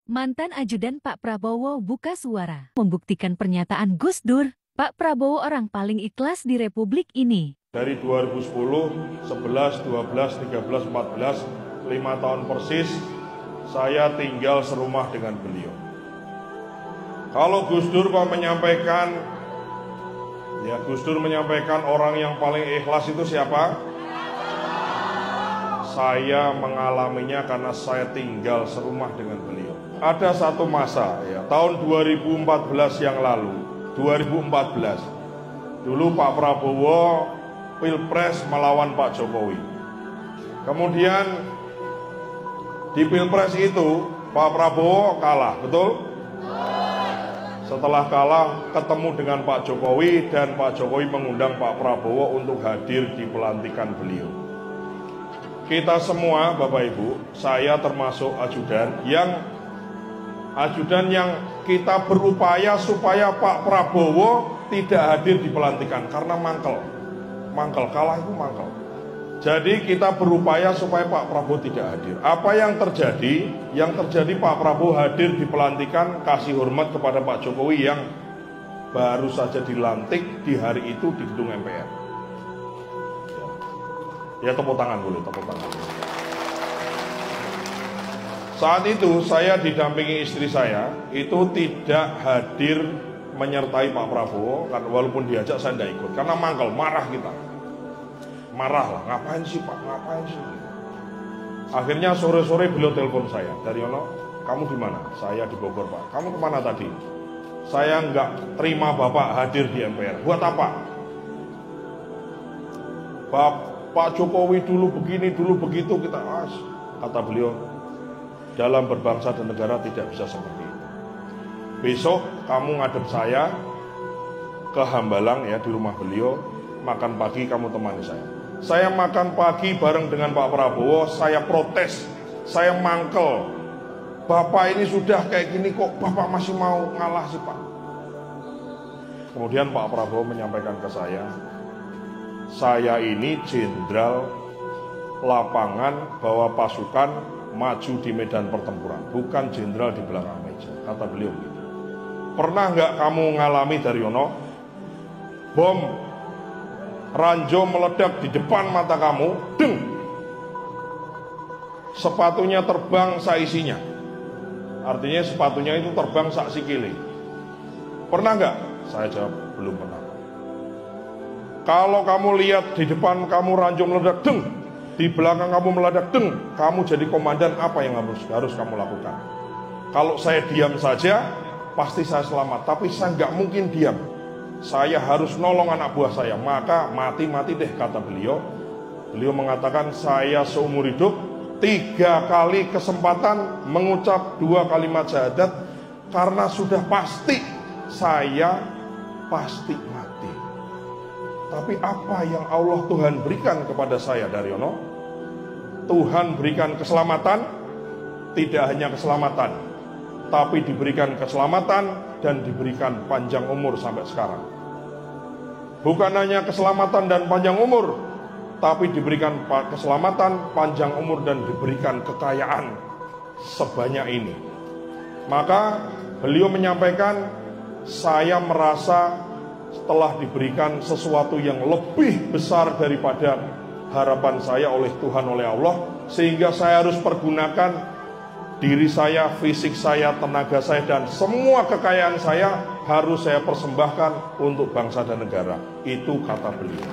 Mantan ajudan Pak Prabowo buka suara, membuktikan pernyataan Gus Dur, Pak Prabowo orang paling ikhlas di Republik ini. Dari 2010, 11, 12, 13, 14, 5 tahun persis, saya tinggal serumah dengan beliau. Kalau Gus Dur kok menyampaikan, Gus Dur menyampaikan orang yang paling ikhlas itu siapa? Saya mengalaminya karena saya tinggal serumah dengan beliau. Ada satu masa, tahun 2014 yang lalu, 2014, dulu Pak Prabowo Pilpres melawan Pak Jokowi. Kemudian di Pilpres itu Pak Prabowo kalah, betul? Setelah kalah ketemu dengan Pak Jokowi dan Pak Jokowi mengundang Pak Prabowo untuk hadir di pelantikan beliau. Kita semua Bapak Ibu, saya termasuk ajudan yang kita berupaya supaya Pak Prabowo tidak hadir di pelantikan karena mangkel kalah itu mangkel. Jadi kita berupaya supaya Pak Prabowo tidak hadir. Apa yang terjadi? Yang terjadi Pak Prabowo hadir di pelantikan, kasih hormat kepada Pak Jokowi yang baru saja dilantik di hari itu di gedung MPR. Ya tepuk tangan boleh, tepuk tangan. Saat itu saya didampingi istri saya, itu tidak hadir menyertai Pak Prabowo, karena walaupun diajak saya tidak ikut, karena mangkel, marah kita. Marah lah, ngapain sih Pak, ngapain sih? Akhirnya sore-sore beliau telepon saya, Daryono, kamu di mana? Saya di Bogor Pak. Kamu kemana tadi? Saya nggak terima Bapak hadir di MPR. Buat apa? Pak Jokowi dulu begini, dulu begitu, kita kata beliau, dalam berbangsa dan negara tidak bisa seperti itu. Besok kamu ngadep saya ke Hambalang di rumah beliau, makan pagi kamu temani saya. Saya makan pagi bareng dengan Pak Prabowo, saya protes, saya mangkel. Bapak ini sudah kayak gini kok Bapak masih mau ngalah sih Pak. Kemudian Pak Prabowo menyampaikan ke saya ini jenderal lapangan bawa pasukan maju di medan pertempuran, bukan jenderal di belakang meja, kata beliau gitu. Pernah nggak kamu ngalami Daryono, bom ranjau meledak di depan mata kamu, deng, sepatunya terbang saisinya, artinya sepatunya itu terbang sak sikile. Pernah nggak? Saya jawab belum pernah. Kalau kamu lihat di depan kamu ranjau meledak, deng, di belakang kamu meledak, deng, kamu jadi komandan, apa yang harus kamu lakukan? Kalau saya diam saja, pasti saya selamat. Tapi saya nggak mungkin diam. Saya harus nolong anak buah saya. Maka mati-mati deh, kata beliau. Beliau mengatakan, saya seumur hidup 3 kali kesempatan mengucap 2 kalimat syahadat, karena sudah pasti saya pasti mati. Tapi apa yang Allah Tuhan berikan kepada saya, Daryono? Tuhan berikan keselamatan, tidak hanya keselamatan, tapi diberikan keselamatan dan diberikan panjang umur sampai sekarang. Bukan hanya keselamatan dan panjang umur, tapi diberikan keselamatan, panjang umur, dan diberikan kekayaan sebanyak ini. Maka beliau menyampaikan, saya merasa telah diberikan sesuatu yang lebih besar daripada harapan saya oleh Tuhan, oleh Allah, sehingga saya harus pergunakan diri saya, fisik saya, tenaga saya, dan semua kekayaan saya harus saya persembahkan untuk bangsa dan negara. Itu kata beliau.